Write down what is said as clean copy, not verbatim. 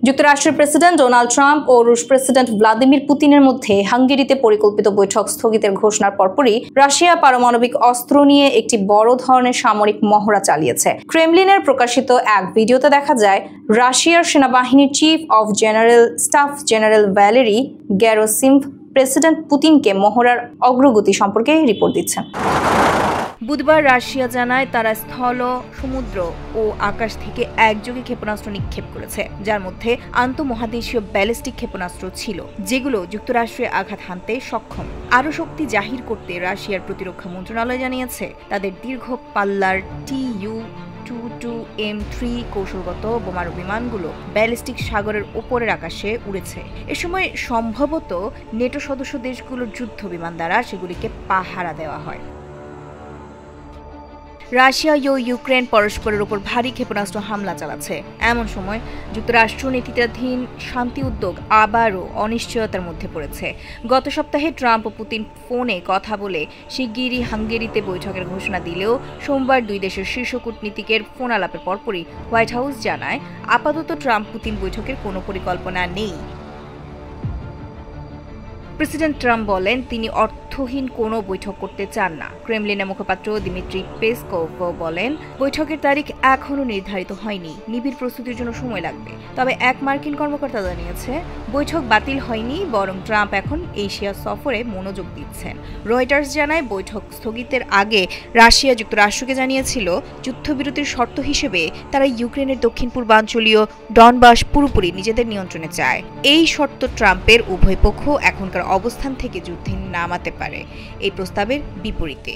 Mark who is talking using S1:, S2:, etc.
S1: যুক্তরাষ্ট্রের president Donald Trump ও রুশ president Vladimir পুতিনের মধ্যে হাঙ্গেরিতে পরিকল্পিত বৈঠক স্থগিতের ঘোষণার পরপরই রাশিয়া পারমাণবিক অস্ত্র নিয়ে একটি বড় ধরনের সামরিক মহড়া চালিয়েছে। ক্রেমলিনের প্রকাশিত এক ভিডিওতে দেখা যায় রাশিয়ার সেনাবাহিনীর chief of general staff general Valery Gerasimov president পুতিনকে মহড়ার অগ্রগতি সম্পর্কে রিপোর্ট দিচ্ছেন।
S2: বুধবার রাশিয়া জানায় তারা স্থল, সমুদ্র ও আকাশ থেকে একযোগে ক্ষেপণাস্ত্র নিক্ষেপ করেছে, যার মধ্যে আন্তঃমহাদেশীয় ব্যালিস্টিক ক্ষেপণাস্ত্র ছিল, যেগুলো যুক্তরাষ্ট্রে আঘাত হানতে সক্ষম। আরও শক্তি জাহির করতে রাশিয়ার প্রতিরক্ষা মন্ত্রণালয় জানিয়েছে তাদের দীর্ঘ পাল্লার Tu-22M3 কৌশলগত বোমারু বিমানগুলো ব্যালিস্টিক সাগরের ওপরের আকাশে উড়েছে। এ সময় সম্ভবত নেটো সদস্য দেশগুলোর যুদ্ধ বিমান দ্বারা সেগুলিকে পাহারা দেওয়া হয়। রাশিয়া ও ইউক্রেন পরস্পরের উপর ভারী ক্ষেপণাস্ত্র হামলা চালাচ্ছে। এমন সময় যুক্তরাষ্ট্র নেতৃত্বাধীন শান্তি উদ্যোগ আবারও অনিশ্চয়তার মধ্যে পড়েছে। গত সপ্তাহে ট্রাম্প ও পুতিন ফোনে কথা বলে শিগগিরই হাঙ্গেরিতে বৈঠকের ঘোষণা দিলেও সোমবার দুই দেশের শীর্ষ কূটনীতিকের ফোন আলাপের পরপরই হোয়াইট হাউস জানায় আপাতত ট্রাম্প পুতিন বৈঠকের কোনো পরিকল্পনা নেই। প্রেসিডেন্ট ট্রাম্প বলেন তিনি অর্থহীন কোনো বৈঠক করতে চান না। ক্রেমলিনের মুখপাত্র দিমিত্রি পেসকোভ বলেন বৈঠকের তারিখ এখনও নির্ধারিত হয়নি, নিবিড় প্রস্তুতির জন্য সময় লাগবে। তবে এক মার্কিন কর্মকর্তা জানিয়েছে বৈঠক বাতিল হয়নি, বরং ট্রাম্প এখন এশিয়া সফরে মনোযোগ দিচ্ছেন। রয়টার্স জানায় বৈঠক স্থগিতের আগে রাশিয়া যুক্তরাষ্ট্রকে জানিয়েছিল যুদ্ধবিরতির শর্ত হিসেবে তারা ইউক্রেনের দক্ষিণ পূর্বাঞ্চলীয় ডনবাস পুরোপুরি নিজেদের নিয়ন্ত্রণে চায়। এই শর্ত ট্রাম্পের উভয় পক্ষ এখনকার অবস্থান থেকে যুদ্ধে নামাতে পারে এই প্রস্তাবের বিপরীতে।